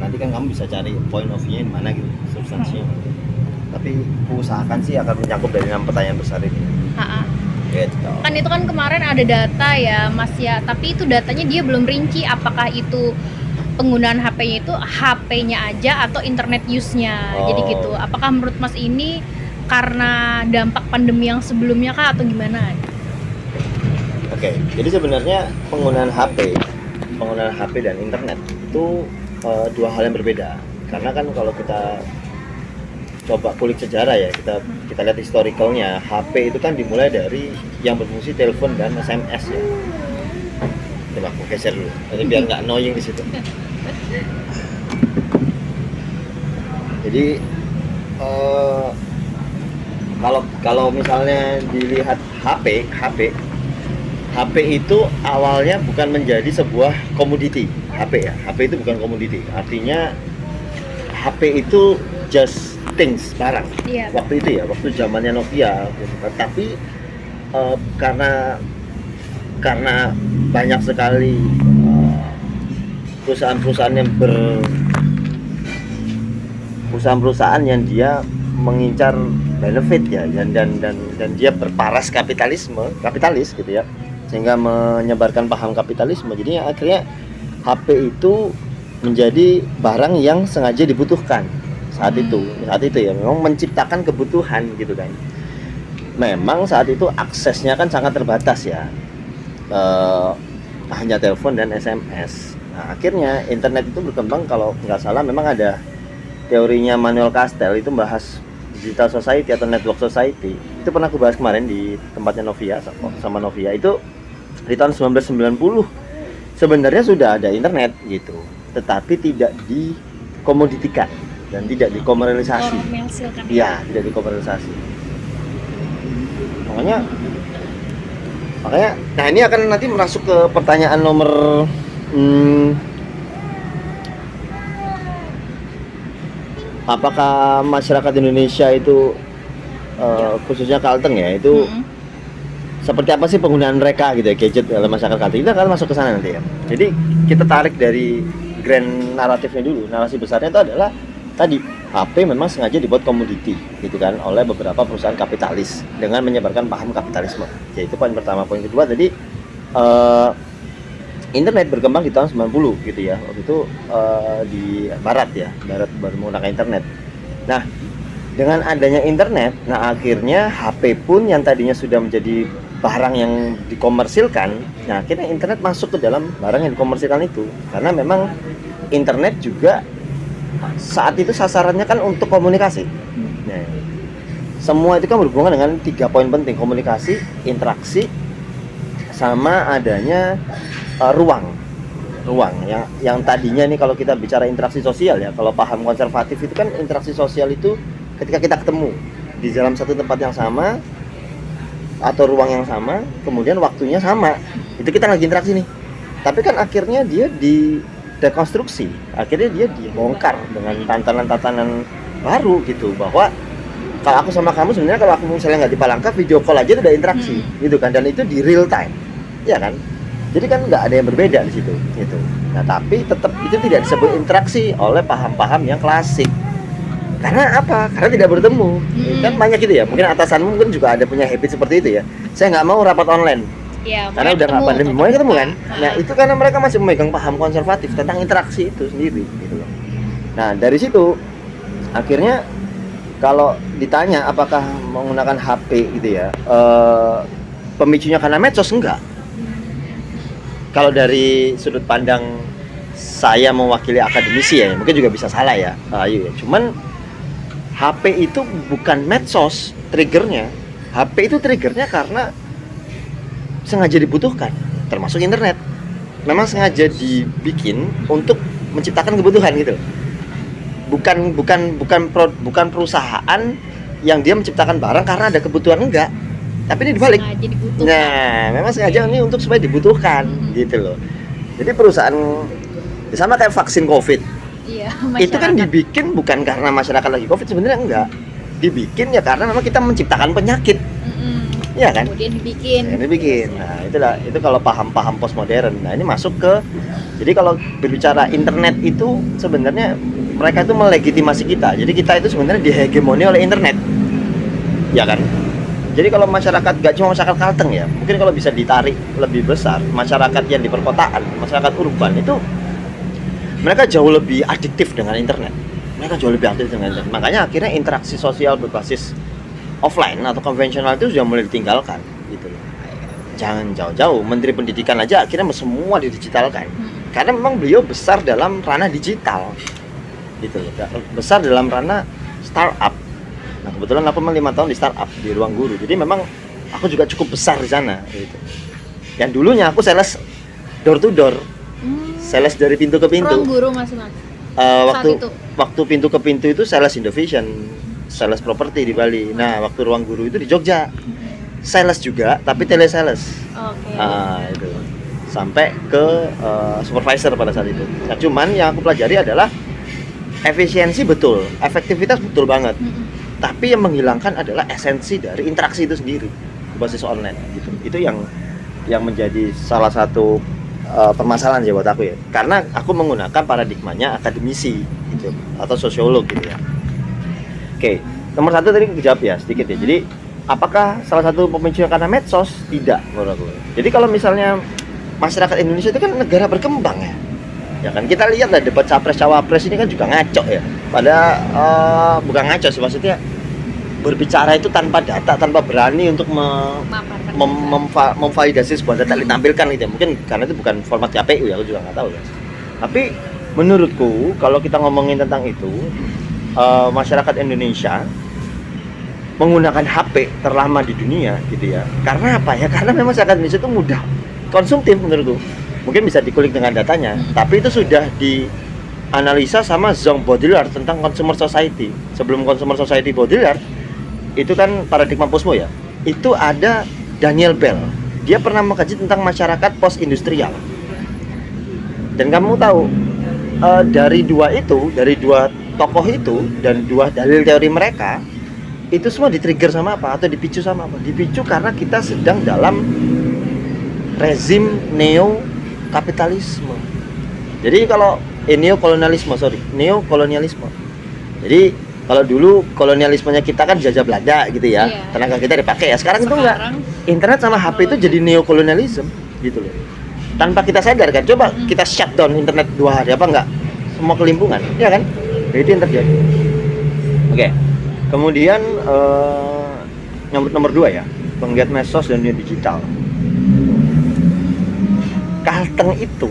nanti kan kamu bisa cari point of view-nya di mana gitu, substansinya. Tapi usahakan sih akan mencakup dari 6 pertanyaan besar ini. Gitu. Kan itu kan kemarin ada data ya Mas ya, tapi itu datanya dia belum rinci apakah itu penggunaan HP-nya itu HP-nya aja atau internet use-nya. Jadi gitu. Apakah menurut Mas ini karena dampak pandemi yang sebelumnya kah atau gimana? Oke, jadi sebenarnya penggunaan HP dan internet itu dua hal yang berbeda. Karena kan kalau kita coba kulik sejarah ya, kita lihat historicalnya, HP itu kan dimulai dari yang berfungsi telepon dan SMS ya. Coba aku geser dulu, jadi biar nggak annoying di situ. Jadi kalau misalnya dilihat HP itu awalnya bukan menjadi sebuah komoditi. HP itu bukan komoditi. Artinya HP itu just things, barang. Iya. Waktu itu ya, waktu zamannya Nokia gitu. Tapi karena banyak sekali perusahaan yang dia mengincar benefit ya, dan dia berparas kapitalis gitu ya, sehingga menyebarkan paham kapitalisme. Jadi akhirnya HP itu menjadi barang yang sengaja dibutuhkan saat itu ya, memang menciptakan kebutuhan gitu kan. Memang saat itu aksesnya kan sangat terbatas ya, hanya telepon dan SMS. Nah, akhirnya internet itu berkembang, kalau nggak salah memang ada teorinya Manuel Castells itu bahas digital society atau network society. Itu pernah aku bahas kemarin di tempatnya Novia sama Novia. Itu di tahun 1990 sebenarnya sudah ada internet gitu, tetapi tidak dikomoditikan dan tidak dikomersialisasi. Iya, tidak dikomersialisasi. Makanya nah ini akan nanti masuk ke pertanyaan nomor apakah masyarakat Indonesia itu khususnya Kalteng ya, itu seperti apa sih penggunaan mereka gitu ya, gadget oleh masyarakat Kalteng. Kita akan masuk ke sana nanti ya. Jadi kita tarik dari grand naratifnya dulu. Narasi besarnya itu adalah tadi, HP memang sengaja dibuat komoditi gitu kan oleh beberapa perusahaan kapitalis dengan menyebarkan paham kapitalisme. Yaitu poin pertama. Poin kedua tadi, internet berkembang di tahun 90 gitu ya. Waktu itu di barat baru menggunakan internet. Nah, dengan adanya internet, nah akhirnya HP pun yang tadinya sudah menjadi barang yang dikomersilkan, nah akhirnya internet masuk ke dalam barang yang dikomersilkan itu. Karena memang internet juga saat itu sasarannya kan untuk komunikasi. Nah, semua itu kan berhubungan dengan 3 poin penting: komunikasi, interaksi, sama adanya ruang yang tadinya nih, kalau kita bicara interaksi sosial ya, kalau paham konservatif itu kan interaksi sosial itu ketika kita ketemu di dalam satu tempat yang sama atau ruang yang sama, kemudian waktunya sama, itu kita lagi interaksi nih. Tapi kan akhirnya dia dekonstruksi, akhirnya dia dibongkar dengan tantangan-tantangan baru gitu, bahwa kalau aku sama kamu sebenarnya, kalau aku misalnya nggak di Palangka, video call aja itu udah interaksi gitu kan, dan itu di real time ya kan. Jadi kan nggak ada yang berbeda di situ gitu. Nah, tapi tetap itu tidak disebut interaksi oleh paham-paham yang klasik. Karena apa? Karena tidak bertemu. Kan banyak gitu ya, mungkin atasanmu mungkin juga ada punya habit seperti itu ya. Saya nggak mau rapat online ya, karena udah nggak pandemi, mau ketemu kan. Nah, itu karena mereka masih memegang paham konservatif tentang interaksi itu sendiri gitu loh. Nah, dari situ akhirnya kalau ditanya apakah menggunakan HP gitu ya, pemicunya karena medsos, enggak. Kalau dari sudut pandang saya mewakili akademisi ya, mungkin juga bisa salah ya, Ayu ya. Cuman HP itu bukan medsos triggernya. HP itu triggernya karena sengaja dibutuhkan, termasuk internet. Memang sengaja dibikin untuk menciptakan kebutuhan gitu. Bukan perusahaan yang dia menciptakan barang karena ada kebutuhan, enggak. Tapi ini dibalik. Nah, memang sengaja ini untuk supaya dibutuhkan gitu loh. Jadi perusahaan sama kayak vaksin COVID. Iya, itu kan dibikin bukan karena masyarakat lagi COVID, sebenarnya enggak. Dibikin ya karena memang kita menciptakan penyakit. Iya kan? Kemudian dibikin. Ini bikin. Nah, itu kalau paham-paham postmodern. Nah, ini masuk ke, jadi kalau berbicara internet itu sebenarnya mereka itu melegitimasi kita. Jadi kita itu sebenarnya dihegemoni oleh internet. Ya kan? Jadi kalau masyarakat, gak cuma masyarakat Kalteng ya, mungkin kalau bisa ditarik lebih besar, masyarakat yang di perkotaan, masyarakat urban itu mereka jauh lebih adiktif dengan internet. Mereka jauh lebih aktif dengan internet. Makanya akhirnya interaksi sosial berbasis offline atau konvensional itu sudah mulai ditinggalkan gitu loh. Jangan jauh-jauh, Menteri Pendidikan aja akhirnya semua didigitalkan. Karena memang beliau besar dalam ranah digital. Gitu loh. Besar dalam ranah startup. Nah, kebetulan aku memang 5 tahun di startup di Ruang Guru. Jadi memang aku juga cukup besar di sana gitu. Yang dulunya aku sales door to door. Sales dari pintu ke pintu. Ruang Guru Mas. Waktu pintu ke pintu itu sales Indovision, sales properti di Bali. Nah, waktu Ruang Guru itu di Jogja. Sales juga, tapi telesales. Oke. Itu. Sampai ke supervisor pada saat itu. Nah, cuman yang aku pelajari adalah efisiensi betul, efektivitas betul banget. Tapi yang menghilangkan adalah esensi dari interaksi itu sendiri berbasis online gitu. Itu yang menjadi salah satu permasalahan ya buat aku ya. Karena aku menggunakan paradigmanya akademisi gitu atau sosiolog gitu ya. Oke, nomor 1 tadi dijawab ya sedikit ya. Jadi apakah salah satu pemicunya karena medsos? Tidak menurut aku. Jadi kalau misalnya masyarakat Indonesia itu kan negara berkembang ya. Ya kan kita lihat lah debat capres cawapres ini kan juga ngaco ya. Pada bukan ngaco sih, maksudnya berbicara itu tanpa data, tanpa berani untuk memvalidasi sebuah data ditampilkan gitu ya. Mungkin karena itu bukan format KPU ya, aku juga nggak tahu ya. Tapi menurutku kalau kita ngomongin tentang itu, masyarakat Indonesia menggunakan HP terlama di dunia gitu ya. Karena apa ya? Karena memang masyarakat Indonesia itu mudah konsumtif menurutku. Mungkin bisa dikulik dengan datanya, tapi itu sudah dianalisa sama Jean Baudrillard tentang consumer society. Sebelum consumer society Baudrillard, itu kan paradigma posmo ya. Itu ada Daniel Bell. Dia pernah mengkaji tentang masyarakat post industrial. Dan kamu tahu dari dua tokoh itu dan dua dalil teori mereka itu semua di-trigger sama apa atau dipicu sama apa? Dipicu karena kita sedang dalam rezim neo-kapitalisme. Jadi kalau neokolonialisme. Jadi kalau dulu kolonialismenya kita kan jajah Belanda gitu ya, tenaga kita dipakai ya. Sekarang itu enggak. Internet sama HP itu jadi neokolonialisme gitu loh. Tanpa kita sadar kan. Coba kita shutdown internet 2 hari apa enggak? Semua kelimpungan, ya kan? Jadi itu yang terjadi. Oke. Kemudian nomor 2 ya, penggiat medsos dan dunia digital. Kalteng itu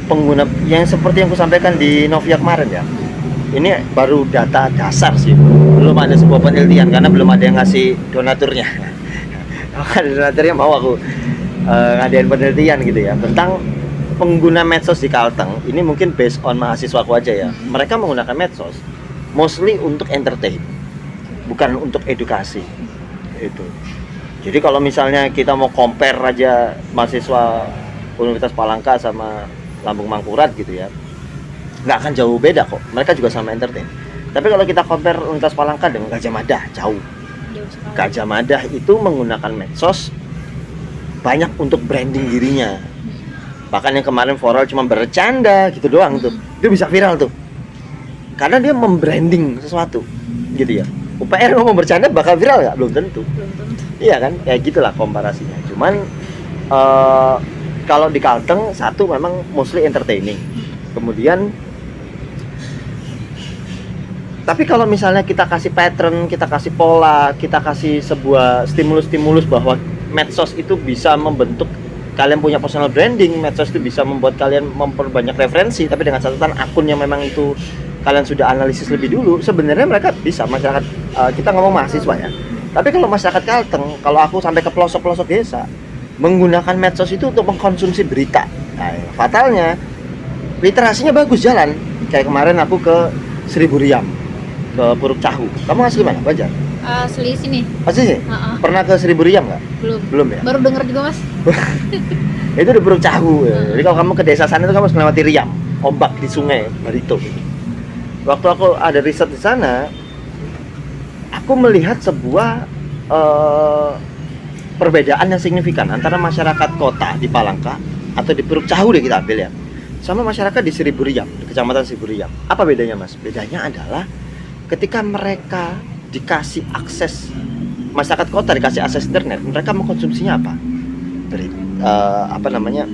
pengguna yang seperti yang aku sampaikan di Novia kemarin ya. Ini baru data dasar sih, belum ada sebuah penelitian karena belum ada yang ngasih donaturnya. Kalau ada donaturnya mau aku ngadain penelitian gitu ya tentang pengguna medsos di Kalteng. Ini mungkin based on mahasiswaku aja ya. Mereka menggunakan medsos mostly untuk entertain, bukan untuk edukasi. Itu. Jadi kalau misalnya kita mau compare aja mahasiswa Universitas Palangka sama Lambung Mangkurat gitu ya, nggak akan jauh beda kok. Mereka juga sama entertain. Tapi kalau kita compare Universitas Palangka dengan Gajah Mada, jauh. Gajah Mada itu menggunakan medsos banyak untuk branding dirinya. Bahkan yang kemarin viral cuma bercanda gitu doang tuh, itu bisa viral tuh. Karena dia membranding sesuatu, gitu ya. UPR ngomong bercanda bakal viral nggak? Belum tentu. Iya kan? Kayak gitulah komparasinya. Cuman kalau di Kalteng satu memang mostly entertaining. Kemudian tapi kalau misalnya kita kasih pattern, kita kasih pola, kita kasih sebuah stimulus bahwa medsos itu bisa membentuk kalian punya personal branding, medsos itu bisa membuat kalian memperbanyak referensi, tapi dengan catatan akun yang memang itu kalian sudah analisis lebih dulu, sebenarnya mereka bisa, masyarakat kita ngomong mahasiswa ya. Tapi kalau masyarakat Kalteng, kalau aku sampai ke pelosok-pelosok desa, menggunakan medsos itu untuk mengkonsumsi berita. Nah, fatalnya literasinya bagus jalan. Kayak kemarin aku ke Seribu Riam, ke Puruk Cahu. Kamu asli mana, Banjar? Asli sini. Asli sih? Pernah ke Seribu Riam nggak? Belum ya? Baru denger juga Mas. Itu di Puruk Cahu. Jadi kalau kamu ke desa sana itu kamu harus melewati Riam, ombak di sungai Barito. Waktu aku ada riset di sana, aku melihat sebuah perbedaan yang signifikan antara masyarakat kota di Palangka atau di Puruk Cahu deh kita ambil ya, sama masyarakat di Seribu Riam, di Kecamatan Seribu Riam. Apa bedanya Mas? Bedanya adalah ketika mereka dikasih akses, masyarakat kota dikasih akses internet, mereka mengkonsumsinya apa? Dari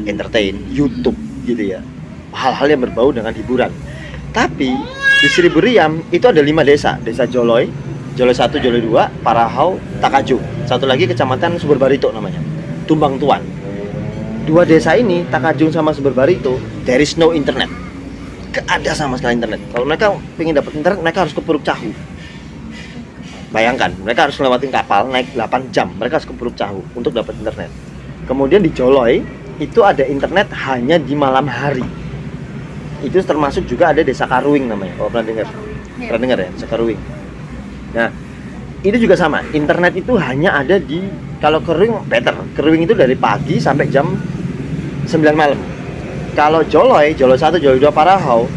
entertain, YouTube gitu ya, hal-hal yang berbau dengan hiburan. Tapi di Seribu Riam itu ada 5 desa, Desa Joloy, Joloy 1, Joloy 2, Parahau, Takajung. Satu lagi Kecamatan Sumber Barito namanya, Tumbang Tuan. 2 desa ini, Takajung sama Sumber Barito, there is no internet. Gak ada sama sekali internet. Kalau mereka pengen dapat internet, mereka harus ke Puruk Cahu. Bayangkan, mereka harus lewatin kapal, naik 8 jam, mereka harus ke Puruk Cahu untuk dapat internet. Kemudian di Joloy, itu ada internet hanya di malam hari. Itu termasuk juga ada Desa Karuing namanya, kalau pernah dengar. Pernah dengar ya, Desa Karuing. Nah, itu juga sama. Internet itu hanya ada di, kalau Karuing better. Karuing itu dari pagi sampai jam 9 malam. Kalau Joloy 1, Joloy 2, Parahau,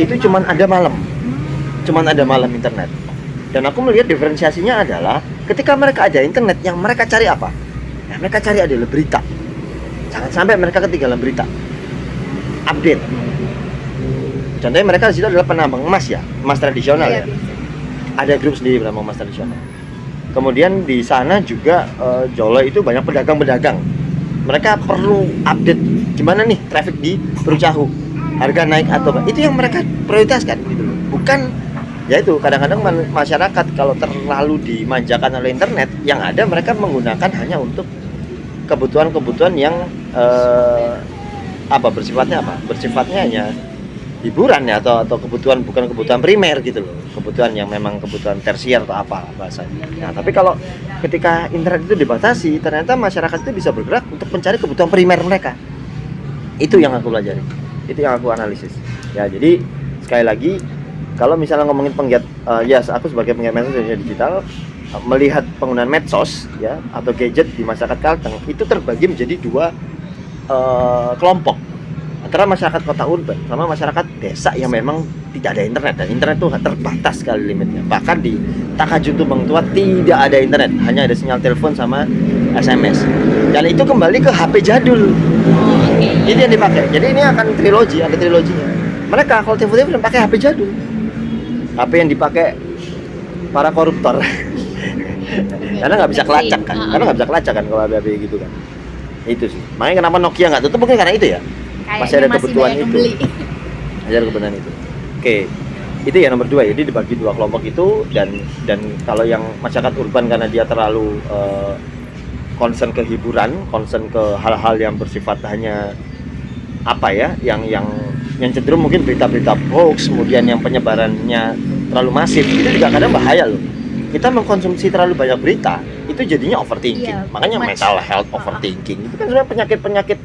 itu cuman ada malam. Cuman ada malam internet. Dan aku melihat diferensiasinya adalah ketika mereka ada internet, yang mereka cari apa? Nah, mereka cari adalah berita. Jangan sampai mereka ketinggalan berita. Update. Contohnya mereka di situ adalah penambang emas ya, emas tradisional ya. Ada grup sendiri penambang emas tradisional. Kemudian di sana juga Joloy itu banyak pedagang-pedagang. Mereka perlu update gimana nih traffic di Puruk Cahu, harga naik atau enggak. Itu yang mereka prioritaskan gitu loh. Bukan ya itu, kadang-kadang masyarakat kalau terlalu dimanjakan oleh internet, yang ada mereka menggunakan hanya untuk kebutuhan-kebutuhan yang bersifatnya hanya hiburan ya, atau kebutuhan, bukan kebutuhan primer gitu loh, kebutuhan yang memang kebutuhan tersier atau apa bahasanya. Nah, tapi kalau ketika internet itu dibatasi, ternyata masyarakat itu bisa bergerak untuk mencari kebutuhan primer mereka. Itu yang aku pelajari, itu yang aku analisis ya. Jadi sekali lagi, kalau misalnya ngomongin penggiat, aku sebagai penggiat medsos dan digital, melihat penggunaan medsos ya atau gadget di masyarakat Kalteng itu terbagi menjadi 2 kelompok, antara masyarakat kota urban sama masyarakat desa yang memang tidak ada internet, dan internet itu terbatas sekali limitnya. Bahkan di Takajung Tumbang Tua tidak ada internet, hanya ada sinyal telepon sama SMS, dan itu kembali ke HP jadul. Itu yang dipakai. Jadi ini akan trilogi, ada triloginya. Mereka kalau telepon pakai HP jadul, HP yang dipakai para koruptor. Karena nggak bisa kelacak kan, kalau HP gitu kan. Itu sih. Makanya kenapa Nokia nggak tutup, mungkin karena itu ya. Masih ada kebutuhan itu. Masih ada kebutuhan itu. Oke. Itu ya nomor 2, jadi dibagi 2 kelompok itu, dan kalau yang masyarakat urban karena dia terlalu concern ke hiburan, concern ke hal-hal yang bersifat hanya yang cenderung mungkin berita-berita hoax, kemudian yang penyebarannya terlalu masif, itu juga kadang bahaya loh. Kita mengkonsumsi terlalu banyak berita, itu jadinya overthinking. Makanya mental health overthinking itu kan sebenarnya penyakit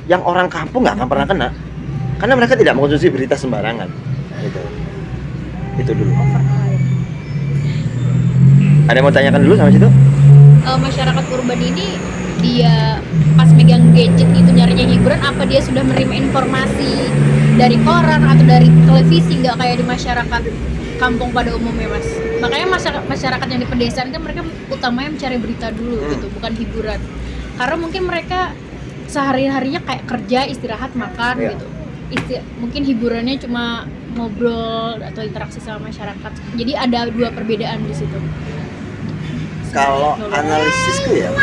yang orang kampung nggak akan pernah kena, karena mereka tidak mengkonsumsi berita sembarangan. Itu dulu. Ada yang mau tanyakan dulu sama situ? Masyarakat urban ini dia pas megang gadget itu nyarinya hiburan, apa dia sudah menerima informasi dari koran atau dari televisi, nggak kayak di masyarakat kampung pada umumnya, Mas? Makanya masyarakat yang di pedesaan kan mereka utamanya mencari berita dulu gitu, bukan hiburan. Karena mungkin mereka sehari-harinya kayak kerja, istirahat, makan gitu. Mungkin hiburannya cuma ngobrol atau interaksi sama masyarakat. Jadi ada 2 perbedaan di situ. Kalau analisisku ya,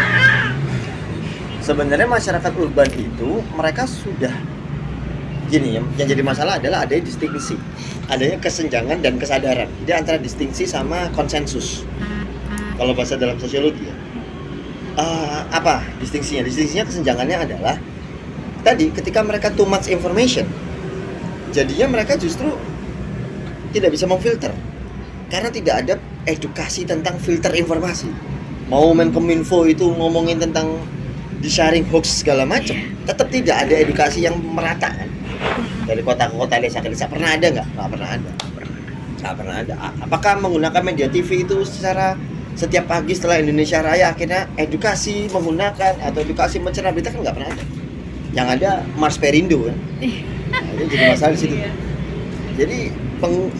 sebenarnya masyarakat urban itu mereka sudah gini ya, yang jadi masalah adalah adanya distingsi, adanya kesenjangan dan kesadaran. Jadi antara distingsi sama konsensus. Kalau bahasa dalam sosiologi ya. Apa distingsinya? Distingsinya, kesenjangannya adalah tadi ketika mereka too much information, jadinya mereka justru tidak bisa memfilter karena tidak ada edukasi tentang filter informasi. Mau Menkominfo itu ngomongin tentang di-sharing hoax segala macam, tetap tidak ada edukasi yang merata kan? Dari kota ke kota, desa ke desa. Pernah ada nggak? Nggak pernah ada. Apakah menggunakan media TV itu secara setiap pagi setelah Indonesia Raya akhirnya edukasi menggunakan atau edukasi mencerna berita, kan nggak pernah ada. Yang ada Mars Perindo kan. Nah, itu jadi masalah di situ. Jadi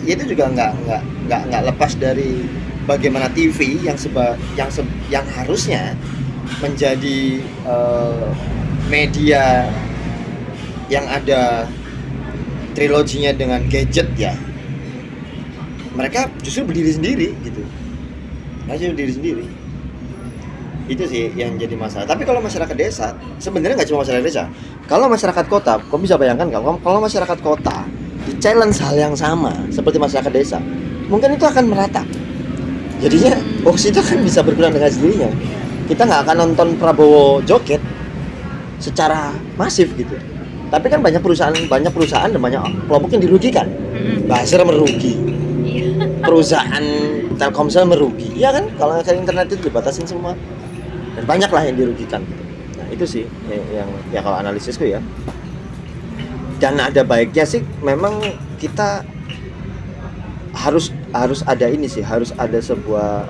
itu juga nggak lepas dari bagaimana TV yang harusnya menjadi media yang ada triloginya dengan gadget ya, mereka justru berdiri sendiri gitu. Mereka berdiri sendiri. Itu sih yang jadi masalah. Tapi kalau masyarakat desa, sebenarnya nggak cuma masyarakat desa. Kalau masyarakat kota, kau bisa bayangkan kalau masyarakat kota di challenge hal yang sama seperti masyarakat desa, mungkin itu akan merata. Jadinya hoax itu akan bisa berkurang dengan sendirinya. Kita nggak akan nonton Prabowo joget secara masif gitu. Tapi kan banyak perusahaan dan banyak kelompok yang dirugikan. Buzzer merugi, perusahaan Telkomsel merugi, ya kan? Kalau internet itu dibatasin semua, dan banyak lah yang dirugikan. Nah itu sih yang ya kalau analisisku ya. Dan ada baiknya sih, memang kita harus ada ini sih, harus ada sebuah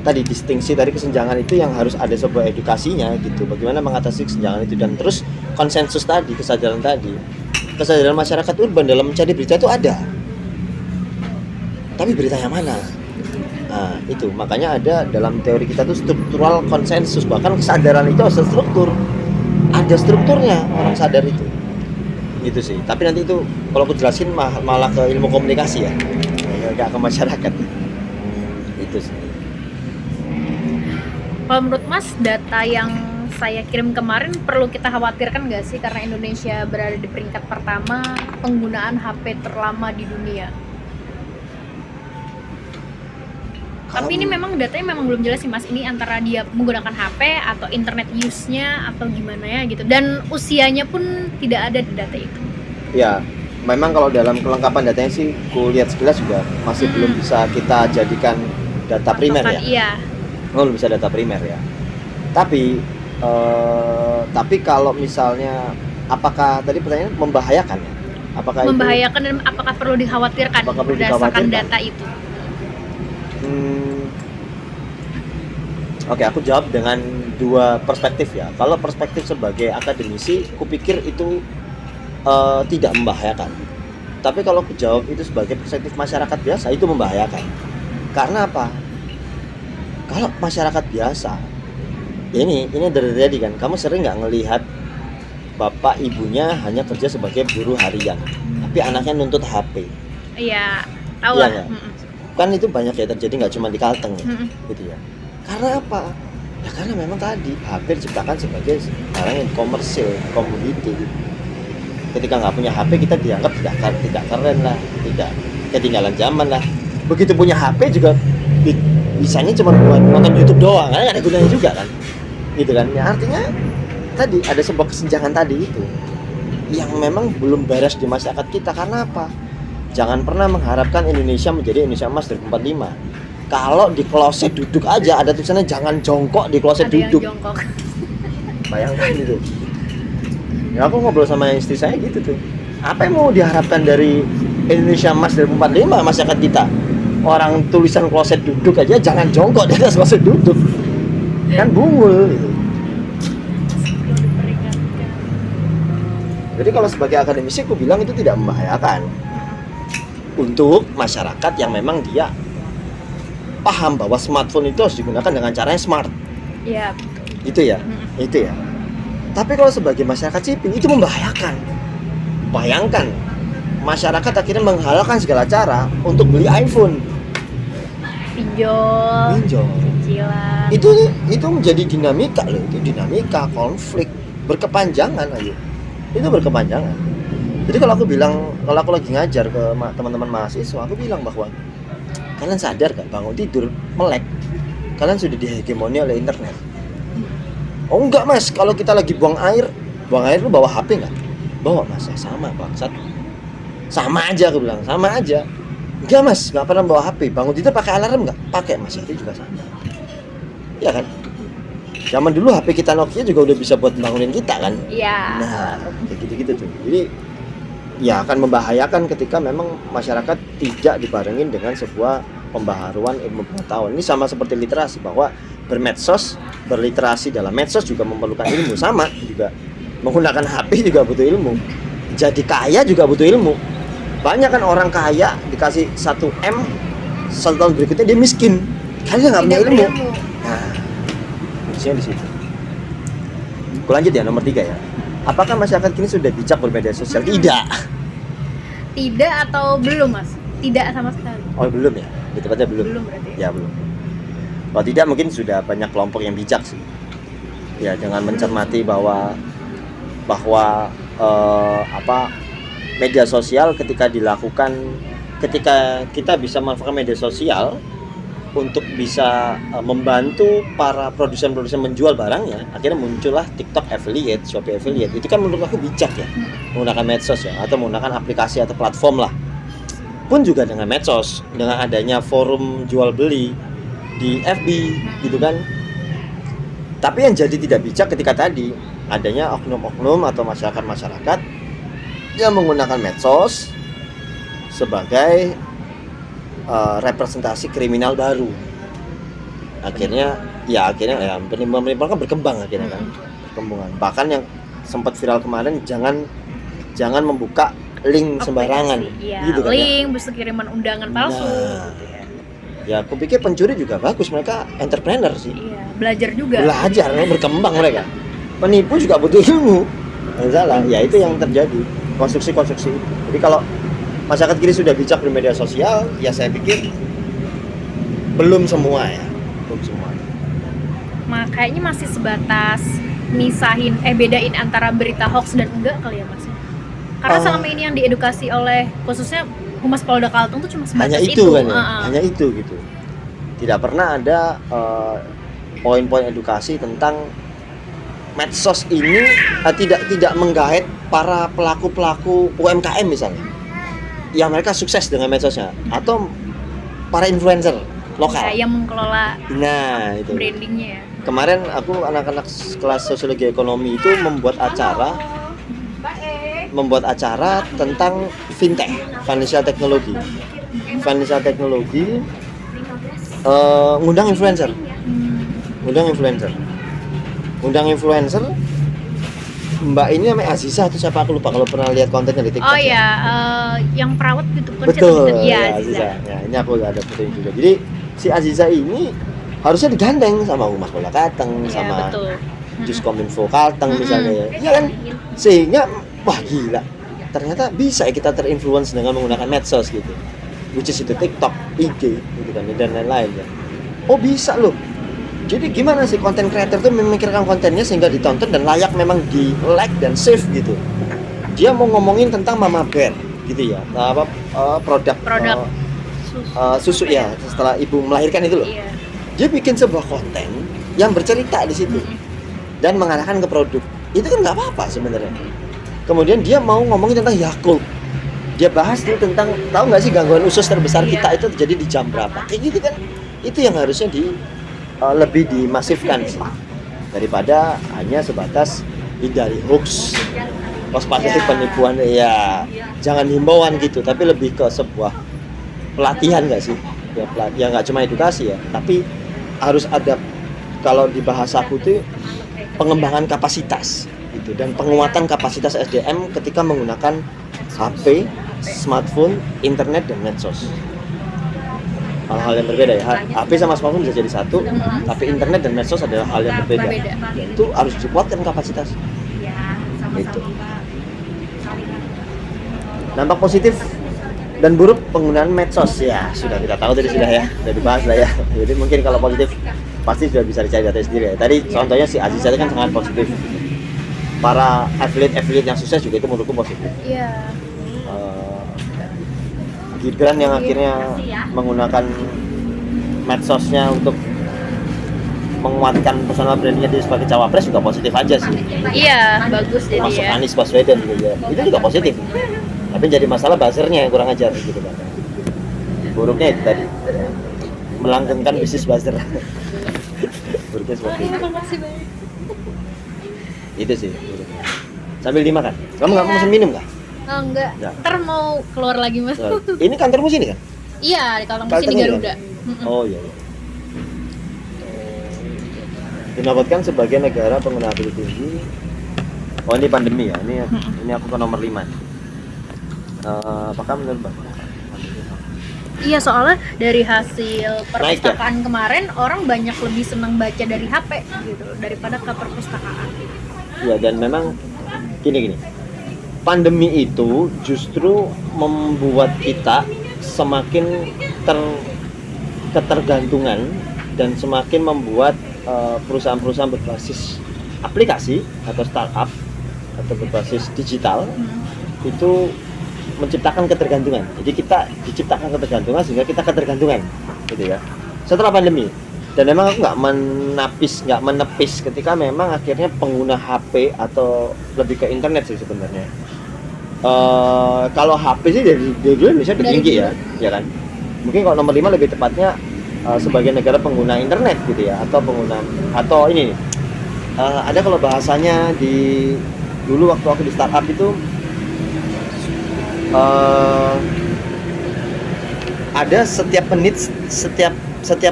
tadi distingsi dari kesenjangan itu yang harus ada sebuah edukasinya gitu. Bagaimana mengatasi kesenjangan itu, dan terus konsensus tadi, kesadaran masyarakat urban dalam mencari berita itu ada. Tapi berita yang mana? Nah, itu makanya ada dalam teori kita tuh struktural konsensus, bahkan kesadaran itu harus struktur. Ada strukturnya, orang sadar itu. Gitu sih. Tapi nanti itu kalau aku jelasin malah ke ilmu komunikasi ya. Enggak ke masyarakat. Itu sih. Kalau menurut Mas, data yang saya kirim kemarin perlu kita khawatirkan nggak sih, karena Indonesia berada di peringkat pertama penggunaan HP terlama di dunia? Tapi ini memang datanya memang belum jelas sih Mas, ini antara dia menggunakan HP atau internet use-nya atau gimana ya gitu, dan usianya pun tidak ada di data itu. Ya, memang kalau dalam kelengkapan datanya sih kulihat sekilas juga masih belum bisa kita jadikan data primer ya. Iya. Belum bisa data primer ya. Tapi kalau misalnya, apakah tadi pertanyaannya membahayakan ya? Apakah membahayakan dan apakah perlu dikhawatirkan berdasarkan data itu? Oke, aku jawab dengan dua perspektif ya. Kalau perspektif sebagai akademisi, kupikir itu tidak membahayakan. Tapi kalau aku jawab itu sebagai perspektif masyarakat biasa, itu membahayakan. Karena apa? Kalau masyarakat biasa, ini dari tadi kan, kamu sering nggak ngelihat bapak ibunya hanya kerja sebagai buruh harian, tapi anaknya nuntut HP. Iya, tahu lah. Kan itu banyak ya terjadi, nggak cuma di Kalteng ya, gitu ya. Karena apa? Ya karena memang tadi HP diciptakan sebagai barang yang komersil, komoditi. Ketika nggak punya HP, kita dianggap tidak keren lah, tidak ketinggalan zaman lah. Begitu punya HP juga bisanya cuma buat nonton YouTube doang, kan nggak ada gunanya juga kan, gitu kan. Ya artinya tadi ada sebuah kesenjangan tadi itu yang memang belum beres di masyarakat kita. Karena apa? Jangan pernah mengharapkan Indonesia menjadi Indonesia Emas 2045. Kalau di kloset duduk aja ada tulisannya jangan jongkok di kloset ada duduk. Yang jongkok. Bayangkan itu. Ya aku ngobrol sama istri saya gitu tuh. Apa yang mau diharapkan dari Indonesia Emas 2045 masyarakat kita? Orang tulisan kloset duduk aja jangan jongkok di atas kloset duduk. Kan bungul gitu. Jadi kalau sebagai akademisi aku bilang itu tidak membahayakan untuk masyarakat yang memang dia paham bahwa smartphone itu harus digunakan dengan cara yang smart. Iya. Itu ya. Itu ya. Tapi kalau sebagai masyarakat sipil itu membahayakan. Bayangkan masyarakat akhirnya menghalalkan segala cara untuk beli iPhone, pinjol, cicilan. Itu menjadi dinamika loh, itu dinamika konflik berkepanjangan aja. Itu berkepanjangan. Jadi kalau aku lagi ngajar ke teman-teman mahasiswa, aku bilang bahwa kalian sadar gak bangun tidur melek, kalian sudah dihegemoni oleh internet. Oh enggak mas, kalau kita lagi buang air lu bawa HP nggak? Bawa mas, ya sama bangsat. Sama aja aku bilang, sama aja. Enggak mas, nggak pernah bawa HP. Bangun tidur pakai alarm nggak? Pakai mas, itu juga sama. Ya kan? Zaman dulu HP kita Nokia juga udah bisa buat bangunin kita kan? Iya. Nah, kayak gitu-gitu tuh. Jadi ya akan membahayakan ketika memang masyarakat tidak dibarengin dengan sebuah pembaharuan ilmu pengetahuan. Ini sama seperti literasi, bahwa bermedsos, berliterasi dalam medsos juga memerlukan ilmu. Sama juga menggunakan HP juga butuh ilmu. Jadi kaya juga butuh ilmu. Banyak kan orang kaya dikasih 1 M, 1 tahun berikutnya dia miskin karena dia nggak punya ilmu. Nah, posisinya di situ. Aku lanjut ya, nomor 3 ya. Apakah masyarakat kini sudah bijak bermedia sosial? Tidak. Tidak atau belum, Mas? Tidak sama sekali. Oh, belum ya? Lebih tepatnya belum. Belum berarti. Ya, belum. Kalau tidak mungkin sudah banyak kelompok yang bijak sih. Ya, dengan mencermati bahwa media sosial ketika kita bisa memanfaatkan media sosial untuk bisa membantu para produsen-produsen menjual barangnya, akhirnya muncullah TikTok affiliate, Shopee affiliate. Itu kan menurut aku bijak ya, menggunakan medsos ya, atau menggunakan aplikasi atau platform lah. Pun juga dengan medsos, dengan adanya forum jual beli di FB gitu kan. Tapi yang jadi tidak bijak ketika tadi adanya oknum-oknum atau masyarakat yang menggunakan medsos sebagai representasi kriminal baru. Akhirnya penipuan kan berkembang akhirnya kan. Perkembangan. Bahkan yang sempat viral kemarin, jangan membuka link sembarangan. Iya, Gitu kan ya. link, bisa kiriman undangan palsu gitu ya. Ya, aku pikir pencuri juga bagus, mereka entrepreneur sih. Iya, belajar juga. Belajar, berkembang mereka. Penipu juga butuh ilmu. Nggak salah, ya itu yang terjadi. Konstruksi. Jadi kalau masyarakat kini sudah bijak bermedia sosial, ya saya pikir belum semua ya. Belum semua. Kayaknya masih sebatas bedain antara berita hoax dan enggak kali ya, Mas. Karena selama ini yang diedukasi oleh khususnya Humas Polda Kalteng tuh cuma sebatas Hanya itu kan ya? Hanya itu gitu. Tidak pernah ada poin-poin edukasi tentang medsos ini tidak menggait para pelaku UMKM misalnya, yang mereka sukses dengan medsosnya, atau para influencer lokal. Ya, yang mengelola Nah itu. brandingnya ya. Kemarin aku anak-anak kelas sosiologi ekonomi itu membuat acara tentang fintech, financial technology, ngundang influencer. Mbak ini namanya Aziza atau siapa aku lupa, kalau pernah lihat kontennya di TikTok. Oh ya, yang perawat gitu kan. Betul. Iya, Ya, Aziza. Ya, ini aku ada fotonya juga. Jadi si Aziza ini harusnya digandeng sama Humas Polda Kalteng, Iya, sama betul. Juskominfo Kalteng misalnya ya. Iya kan? Sehingga wah gila. Ternyata bisa ya kita terinfluence dengan menggunakan medsos gitu. Which is itu TikTok, IG gitu kan, dan lain-lain ya. Oh bisa loh. Jadi gimana sih konten creator tuh memikirkan kontennya sehingga ditonton dan layak memang di like dan save gitu. Dia mau ngomongin tentang Mama Bear gitu ya, produk susu ya setelah ibu melahirkan itu loh. Iya. Dia bikin sebuah konten yang bercerita di situ dan mengarahkan ke produk. Itu kan nggak apa-apa sebenarnya. Kemudian dia mau ngomongin tentang Yakult. Dia bahas tuh tentang, tahu nggak sih gangguan usus terbesar kita itu terjadi di jam berapa? Kayak gitu kan. Itu yang harusnya lebih dimasifkan sih, daripada hanya sebatas hindari hoax, waspadai penipuan ya. Jangan himbauan gitu, tapi lebih ke sebuah pelatihan nggak sih? Ya pelatihan, nggak cuma edukasi ya, tapi harus ada, kalau di bahasaku tuh pengembangan kapasitas gitu, dan penguatan kapasitas SDM ketika menggunakan HP, smartphone, internet dan medsos. Hal-hal yang berbeda ya. HP sama smartphone bisa jadi satu, tapi internet dan medsos adalah hal yang berbeda. Dan itu harus dikuatkan kapasitas. Itu. Dampak positif dan buruk penggunaan medsos ya sudah kita tahu tadi, sudah dibahas lah ya. Jadi mungkin kalau positif pasti sudah bisa dicari data sendiri ya. Tadi contohnya si Aziz tadi kan sangat positif. Para affiliate yang sukses juga itu menurutku positif. Iya. Gibran yang akhirnya menggunakan medsosnya untuk menguatkan personal brandingnya dia sebagai cawapres juga positif aja sih. Iya, bagus jadi Masuk ya. Anies Baswedan gitu ya, itu juga positif. Tapi jadi masalah buzzernya yang kurang ajar gitu kan. Buruknya itu tadi, melanggengkan bisnis buzzer. Buruknya seperti itu. Itu sih buruknya. Sambil dimakan. Kamu nggak mau pesen minum nggak? Oh enggak. Nggak. Ntar mau keluar lagi, Mas. Nah, ini kantormu sini kan? Iya, di Kalteng Kalteng sini ini Garuda. Oh iya. Dinobatkan sebagai negara pengguna aplikasi tinggi. Oh ini pandemi ya. Ini aku ke nomor 5. Apakah menurut Bang? Iya, soalnya dari hasil Naik ya? perpustakaan kemarin orang banyak lebih senang baca dari HP gitu daripada ke perpustakaan. Ya, dan memang gini. Pandemi itu justru membuat kita semakin ketergantungan dan semakin membuat perusahaan-perusahaan berbasis aplikasi atau startup atau berbasis digital itu menciptakan ketergantungan. Jadi kita diciptakan ketergantungan sehingga kita ketergantungan, gitu ya. Setelah pandemi, dan memang aku nggak menepis ketika memang akhirnya pengguna HP atau lebih ke internet sih sebenarnya. Kalau HP sih dari dulu Indonesia udah Dari tinggi dulu. ya kan. Mungkin kalau nomor 5 lebih tepatnya sebagai negara pengguna internet gitu ya, atau ini nih. Ada kalau bahasanya di dulu waktu aku di startup itu ada setiap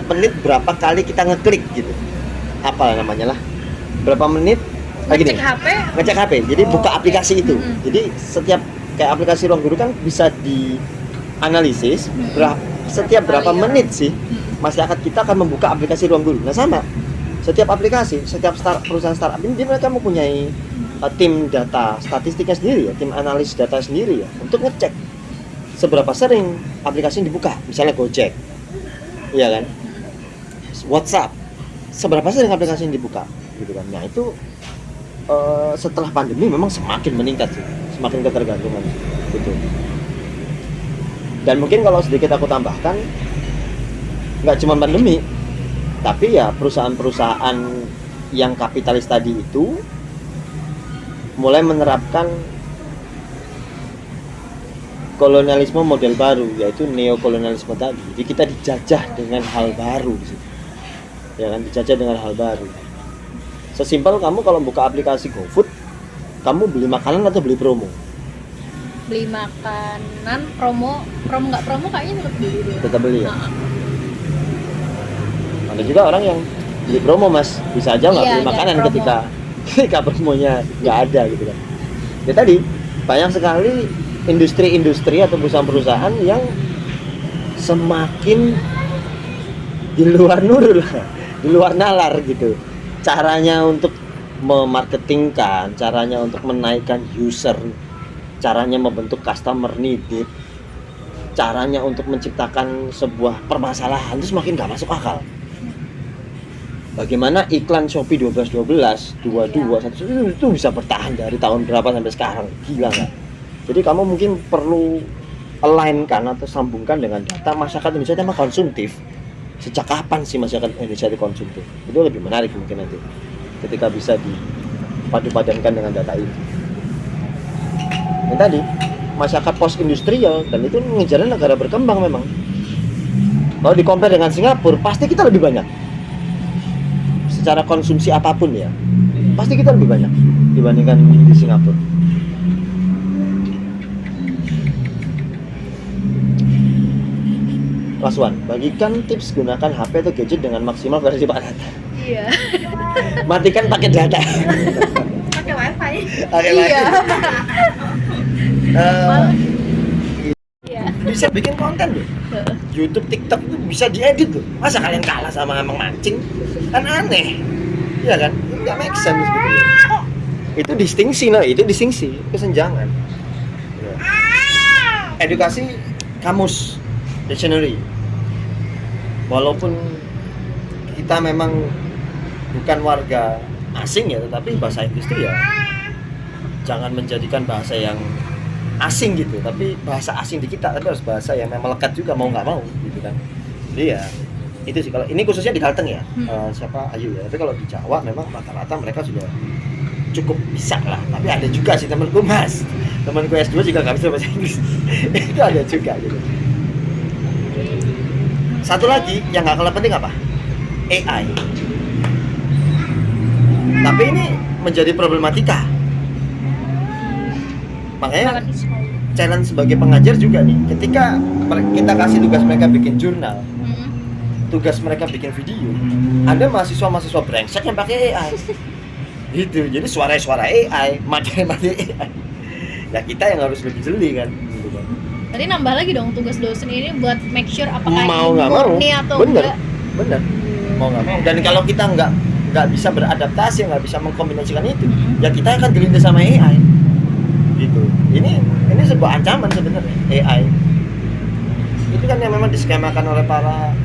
menit berapa kali kita ngeklik gitu, apa namanya lah, berapa menit lagi nih Ngecek HP. ngecek HP. Jadi Oh, buka oke. aplikasi itu. Mm-mm. Jadi setiap kayak aplikasi Ruang Guru kan bisa dianalisis setiap berapa Kali, menit sih Mm-mm. masyarakat kita akan membuka aplikasi Ruang Guru. Nah sama, setiap aplikasi, setiap perusahaan startup ini mereka mempunyai tim data statistiknya sendiri ya, tim analis data sendiri ya, untuk ngecek seberapa sering aplikasi ini dibuka. Misalnya Gojek, iya kan, WhatsApp, seberapa sering aplikasi ini dibuka, gitu kan. Nah itu setelah pandemi memang semakin meningkat sih, semakin ketergantungan gitu. Dan mungkin kalau sedikit aku tambahkan, nggak cuma pandemi, tapi ya perusahaan-perusahaan yang kapitalis tadi itu mulai menerapkan kolonialisme model baru, yaitu neokolonialisme tadi. Jadi kita dijajah dengan hal baru di situ. Ya kan, dijajah dengan hal baru. Sesimpel kamu kalau buka aplikasi GoFood, kamu beli makanan atau beli promo? Beli makanan, promo nggak promo kayaknya tetap beli deh. Tetap beli ya. Nah, Ada juga orang yang beli promo, Mas. Bisa aja nggak Iya, beli nggak makanan promo. ketika promonya nggak ada gitu kan. Ya tadi banyak sekali industri-industri atau perusahaan-perusahaan yang semakin di luar nurul, di luar nalar gitu. Caranya untuk memarketingkan, caranya untuk menaikkan user, caranya membentuk customer needed, caranya untuk menciptakan sebuah permasalahan itu semakin gak masuk akal. Bagaimana iklan Shopee 1212, 22, 1 itu bisa bertahan dari tahun berapa sampai sekarang? Gila nggak? Jadi kamu mungkin perlu align-kan atau sambungkan dengan data masyarakat Indonesia sama konsumtif. Sejak kapan sih masyarakat Indonesia itu konsumtif? Itu lebih menarik mungkin nanti ketika bisa dipadu-padankan dengan data ini. Yang tadi masyarakat post industrial, dan itu ngejarnya negara berkembang memang. Kalau di-compare dengan Singapura, pasti kita lebih banyak. Secara konsumsi apapun ya, pasti kita lebih banyak dibandingkan di Singapura. Last one, bagikan tips gunakan HP atau gadget dengan maksimal versi Pak Nata. iya. Matikan paket data. Pakai wifi. Pakai Iya. Iya. Bisa bikin konten loh. YouTube, TikTok itu bisa diedit loh. Masa kalian kalah sama emang mancing? Kan aneh. Iya kan? Nggak make sense gitu. Itu distingsi, itu distingsi, kesenjangan. Ya. Edukasi kamus, dictionary. Walaupun kita memang bukan warga asing ya, tetapi bahasa Inggris itu ya jangan menjadikan bahasa yang asing gitu, tapi bahasa asing di kita, tapi harus bahasa yang memang melekat juga mau nggak mau gitu kan. Jadi ya itu sih, kalau ini khususnya di Kalteng ya, siapa Ayu ya, tapi kalau di Jawa memang rata-rata mereka sudah cukup bisa lah. Tapi ada juga sih temanku Mas, temanku S2 juga nggak bisa bahasa Inggris. Itu ada juga gitu. Satu lagi yang nggak kalah penting apa? AI. Tapi ini menjadi problematika. Makanya challenge sebagai pengajar juga nih, ketika kita kasih tugas mereka bikin jurnal, tugas mereka bikin video, ada mahasiswa brengsek yang pakai AI gitu. Jadi suara AI, materi AI. Ya kita yang harus lebih jeli kan gitu kan. Berarti nambah lagi dong tugas dosen ini buat make sure apakah Mau ini nggak mau, murni atau bener. enggak. Bener, mau nggak mau. Dan kalau kita nggak bisa beradaptasi, nggak bisa mengkombinasikan itu, ya kita akan dilindas sama AI. Gitu. Ini sebuah ancaman sebenarnya AI. Itu kan yang memang diskemakan oleh para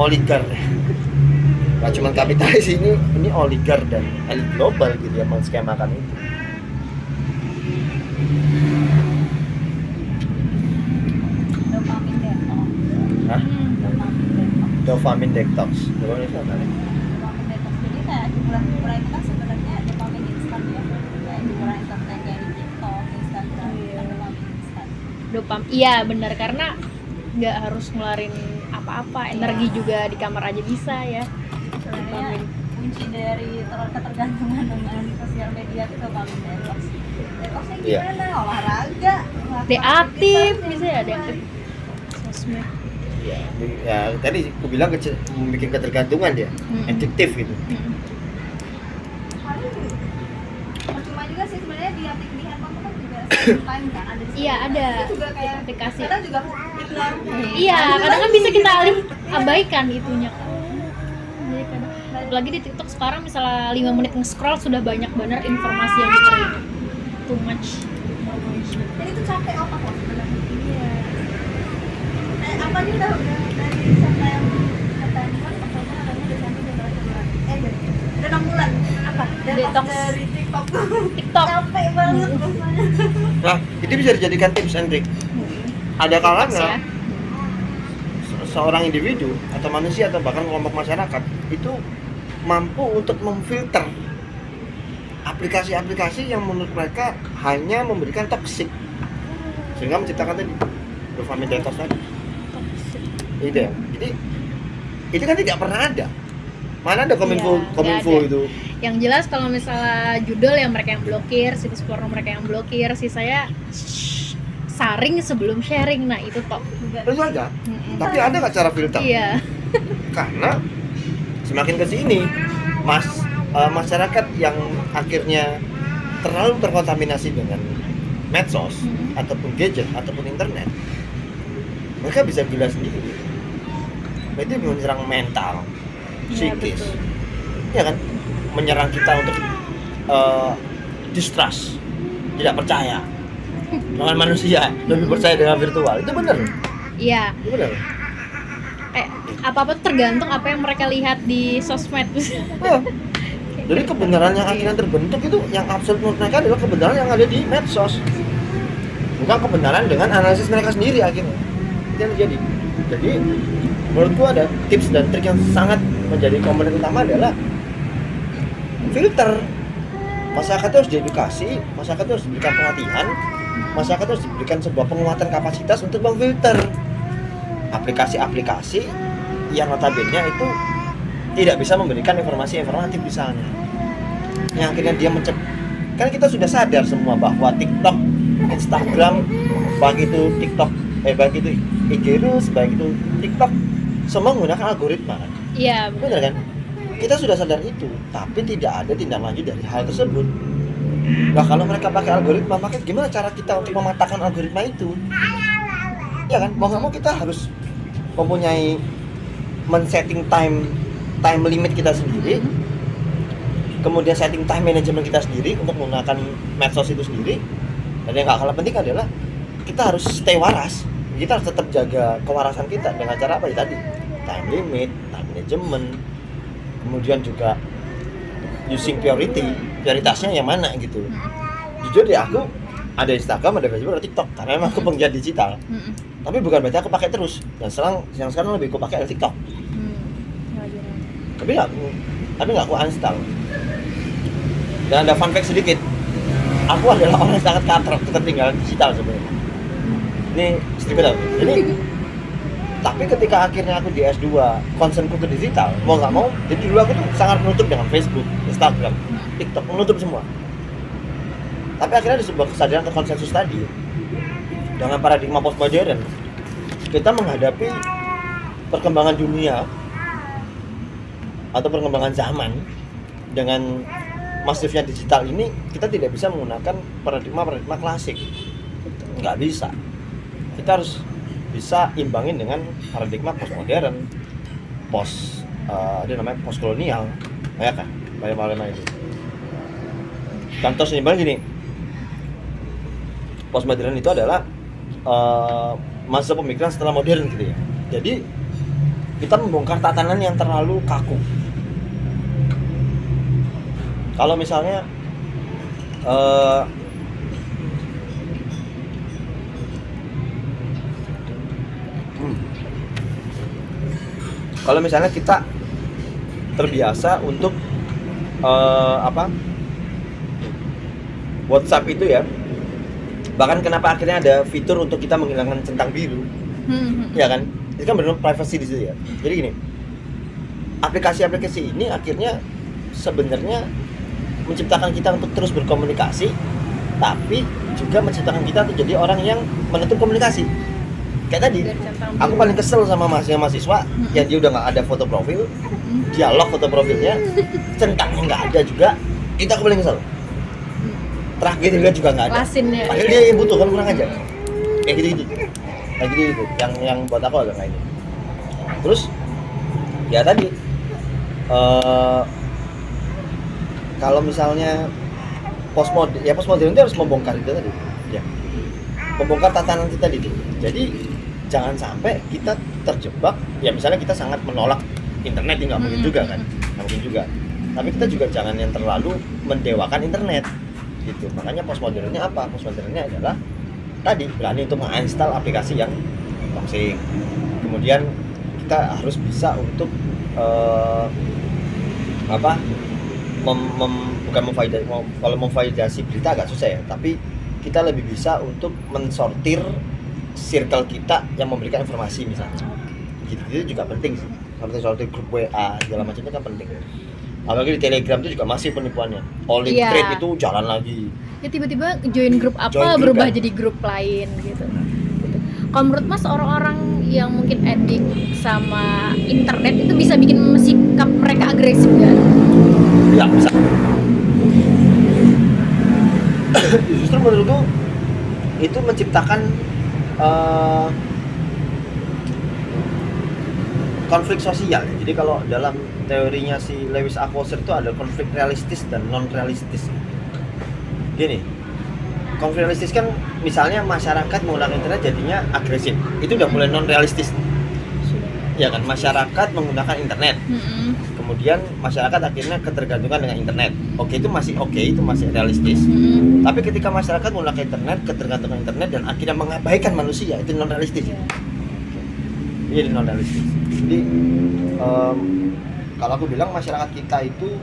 oligar. Gak cuma kapitalis, ini oligar dan elit global gitu yang menskemakan itu. Dopamin detox. Hah? Dopamin detox. Dopamine detox. Dopamine itu apa nih? Dopamin detox. Jadi kayak hiburan itu kan sebenarnya dopamin instan ya. Kayak hiburan internet kayak di TikTok, Instagram, kan dopamin instan. Iya benar, karena nggak harus ngeluarin apa-apa, energi juga di kamar aja bisa ya. Sebenarnya kunci dari ketergantungan dengan sosial media itu dopamin detox. Detoxnya Iya. gimana? Olahraga. Deaktif bisa ya, deaktif sosmed. Ya, tadi aku bilang membuat ketergantungan dia, adiktif gitu. Percuma juga sih sebenarnya di handphone itu kan juga save time kan ada. Iya ada Itu juga kayak aplikasi. kadang juga ignore. Iya, kadang kan bisa kita abaikan itunya kan. Jadi kadang, apalagi di TikTok sekarang misalnya 5 menit nge-scroll sudah banyak bener informasi yang diterima. Too much information. Jadi itu capek otak loh sebenarnya. Iya. Apa nih udah dari siapa yang kata Dimas pokoknya katanya Desember udah berapa bulan? Udah 6 bulan. Apa? Detox. Dari TikTok. TikTok. Capek banget rasanya. Nah, itu bisa dijadikan tips and trick. Ada kalanya Ya. seorang individu atau manusia atau bahkan kelompok masyarakat itu mampu untuk memfilter aplikasi-aplikasi yang menurut mereka hanya memberikan toksik, sehingga menciptakan tadi dopamine detox tadi. Itu ya. Jadi itu kan tidak pernah ada. Mana ada kominfo Iya, kominfo nggak ada. itu? Yang jelas kalau misalnya judul yang mereka yang blokir, situs porno mereka yang blokir, sisanya saring sebelum sharing. Nah, itu toh. Itu aja. Tapi ada nggak cara filter? Iya. Karena semakin ke sini masyarakat yang akhirnya terlalu terkontaminasi dengan medsos ataupun gadget ataupun internet, mereka bisa gila sendiri. Itu menyerang mental, Iya, psikis, betul. ya kan, menyerang kita untuk distrust, tidak percaya dengan manusia, lebih percaya dengan virtual. Itu benar, Iya. itu benar. Apa-apa tergantung apa yang mereka lihat di sosmed. Ya. Jadi kebenaran yang akhirnya terbentuk itu yang absolut menurut mereka adalah kebenaran yang ada di medsos, bukan kebenaran dengan analisis mereka sendiri akhirnya. Itu yang terjadi. Jadi menurutku ada tips dan trik yang sangat menjadi komponen utama adalah filter. Masyarakat harus diedukasi, masyarakat harus diberikan perhatian, masyarakat harus diberikan sebuah penguatan kapasitas untuk memfilter aplikasi-aplikasi yang notabene itu tidak bisa memberikan informasi informatif misalnya, yang akhirnya dia kan kita sudah sadar semua bahwa TikTok, Instagram, baik itu TikTok, baik itu IG Reels, baik itu TikTok, semua menggunakan algoritma kan? Iya, Benar kan? Kita sudah sadar itu, tapi tidak ada tindak lanjut dari hal tersebut. Nah, kalau mereka pakai algoritma, maka gimana cara kita untuk mematahkan algoritma itu? Ya kan, mau nggak mau kita harus mempunyai men-setting time limit kita sendiri, kemudian setting time management kita sendiri untuk menggunakan medsos itu sendiri. Dan yang nggak kalah penting adalah kita harus stay waras. Kita harus tetap jaga kewarasan kita dengan cara apa ya tadi? Time limit, time management, kemudian juga using prioritasnya yang mana gitu. Jujur deh, aku ada Instagram, ada Facebook, ada TikTok karena memang aku penggiat digital. Tapi bukan berarti aku pakai terus. Dan sekarang lebih aku pakai adalah TikTok. Tapi nggak aku uninstall. Dan ada fun fact sedikit, aku adalah orang yang sangat ketertinggalan digital sebenarnya. Ini istriku tahu. Jadi tapi ketika akhirnya aku di S2, concernku ke digital, mau nggak mau, jadi dulu aku tuh sangat menutup dengan Facebook, Instagram, TikTok, menutup semua. Tapi akhirnya ada sebuah kesadaran atau konsensus tadi, dengan paradigma postmodern, kita menghadapi perkembangan dunia atau perkembangan zaman dengan masifnya digital ini, kita tidak bisa menggunakan paradigma klasik. nggak bisa. Kita harus bisa imbangin dengan paradigma postmodern, ada namanya post kolonial, ya kan? Banyak itu. Contoh simpelnya gini, postmodern itu adalah masa pemikiran setelah modern gitu ya. Jadi kita membongkar tatanan yang terlalu kaku. Kalau misalnya kalau misalnya kita terbiasa untuk WhatsApp itu ya, bahkan kenapa akhirnya ada fitur untuk kita menghilangkan centang biru, ya kan? Itu kan benar privacy di situ ya. Jadi gini, aplikasi-aplikasi ini akhirnya sebenarnya menciptakan kita untuk terus berkomunikasi, tapi juga menciptakan kita untuk jadi orang yang menutup komunikasi. Kayak tadi, aku paling kesel sama mahasiswa yang dia udah nggak ada foto profil, dialog foto profilnya, centangnya nggak ada juga, itu aku paling kesel. Terakhir dia juga nggak ada. Lasinnya. Padahal dia yang butuh, kan kurang aja. Kayak gitu. Kayak gitu, yang buat aku agak nggak ini. Terus, ya tadi, kalau misalnya postmodern itu harus membongkar itu tadi, ya, membongkar tatanan kita itu. Jadi jangan sampai kita terjebak, ya misalnya kita sangat menolak internet, nggak mungkin juga kan, nggak mungkin juga. Tapi kita juga jangan yang terlalu mendewakan internet, gitu. Makanya postmodernnya apa? Postmodernnya adalah tadi berani untuk menginstal aplikasi yang toxic. Kemudian kita harus bisa untuk kalau memvalidasi berita agak susah ya, tapi kita lebih bisa untuk mensortir circle kita yang memberikan informasi misalnya. Gitu juga penting sih. Sortir grup WA segala macam itu kan penting. Apalagi di Telegram itu juga masih penipuannya. All in trade itu jalan lagi. Ya tiba-tiba join grup apa Join grup berubah kan? jadi grup lain gitu. Kalau menurut Mas, orang-orang yang mungkin addict sama internet itu bisa bikin sikap mereka agresif gak? Ya bisa. Justru menurutku itu menciptakan konflik sosial. Jadi kalau dalam teorinya si Lewis Althusser itu ada konflik realistis dan non realistis. Gini, konflik realistis kan misalnya masyarakat menggunakan internet jadinya agresif, itu udah mulai non realistis. Ya kan, masyarakat menggunakan internet, kemudian masyarakat akhirnya ketergantungan dengan internet. Oke, itu masih realistis. Tapi ketika masyarakat menggunakan internet, ketergantungan internet dan akhirnya mengabaikan manusia, itu non realistis. Jadi non realistis. Jadi kalau aku bilang masyarakat kita itu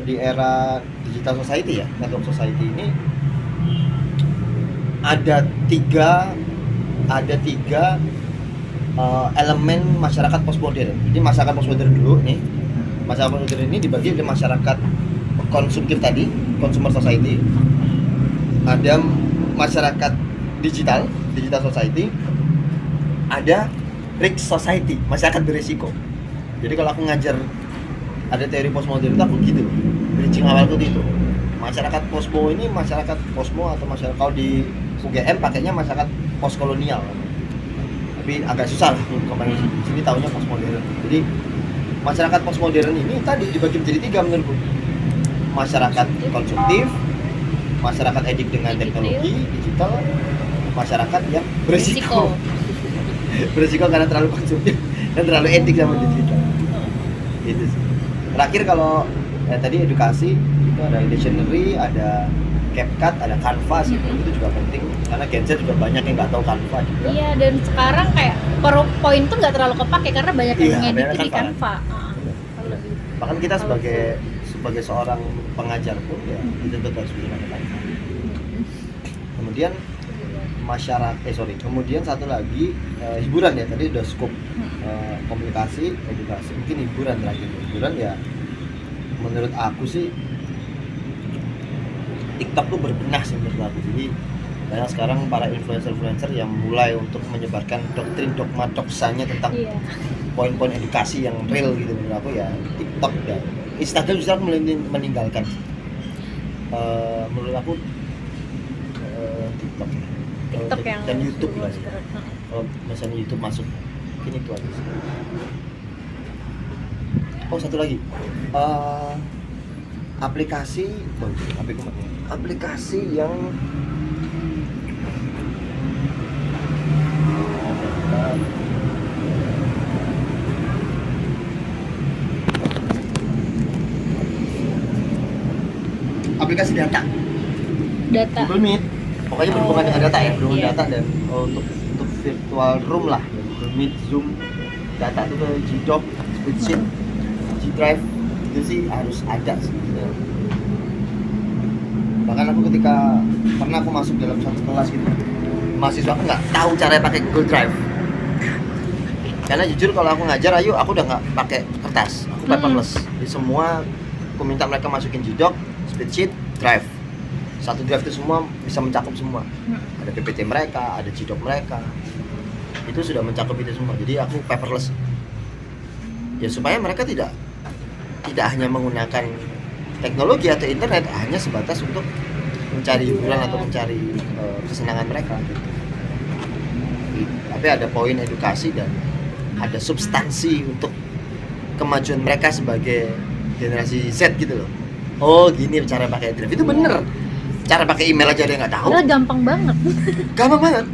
di era digital society ya, network society ini ada tiga elemen masyarakat postmodern. Jadi masyarakat postmodern dulu nih. Masyarakat postmodern ini dibagi oleh masyarakat konsumtif tadi, consumer society. Ada masyarakat digital society. Ada risk society, masyarakat berisiko. Jadi kalau aku ngajar ada teori postmodern itu aku gitu. Bridging awal tuh itu. Masyarakat posmo ini masyarakat posmo atau masyarakat kalau di UGM pakainya masyarakat postkolonial. Tapi agak susah lah kalau di sini tahunya postmodern. Jadi masyarakat postmodern ini tadi dibagi menjadi tiga menurutku. Masyarakat konsumtif, masyarakat edik dengan teknologi digital, masyarakat yang berisiko. Berisiko karena terlalu konsumtif dan terlalu edik sama digital. Gitu sih. Terakhir kalau tadi edukasi itu ada dictionary, ada CapCut, ada Canva sih. Itu juga penting karena Gen Z juga banyak yang nggak tahu Canva juga. Iya, dan sekarang kayak PowerPoint tuh nggak terlalu kepake karena banyak yang ngedit banyak di Canva. Bahkan kita sebagai seorang pengajar pun ya dituntut harus bisa menggunakan Canva. Kemudian kemudian satu lagi hiburan ya, tadi udah scope komunikasi, edukasi, mungkin hiburan terakhir. Hiburan ya menurut aku sih TikTok tuh berbenah sih menurut aku. Jadi banyak sekarang para influencer yang mulai untuk menyebarkan doktrin dogma doksanya tentang poin-poin edukasi yang real gitu. Menurut aku ya TikTok dan Instagram juga meninggalkan. Menurut aku TikTok TikTok yang dan YouTube lah. sekarang. Kalau misalnya YouTube masuk, mungkin itu aja sih. Oh, satu lagi. Aplikasi aplikasi yang aplikasi data. Google Meet. Pokoknya berhubungan dengan data ya, berhubungan Iya. data dan untuk virtual room lah. Google Meet, Zoom, data itu ke G-Doc, Spreadsheet, G-Drive itu sih harus ada sih. Bahkan aku ketika pernah aku masuk dalam satu kelas gitu, mahasiswa aku nggak tahu cara pakai Google Drive. Karena jujur kalau aku ngajar, aku udah nggak pakai kertas, aku paperless. Jadi semua aku minta mereka masukin G-Doc, Spreadsheet, Drive. Satu drive itu semua bisa mencakup semua. Ada PPT mereka, ada G-Doc mereka. Itu sudah mencakup itu semua. Jadi aku paperless. Ya supaya mereka tidak hanya menggunakan teknologi atau internet hanya sebatas untuk mencari hiburan atau mencari kesenangan mereka gitu. Tapi ada poin edukasi dan ada substansi untuk kemajuan mereka sebagai generasi Z gitu loh. Oh gini cara pakai drive, itu bener. Cara pakai email aja dia nggak tahu. Padahal gampang banget. Gampang banget.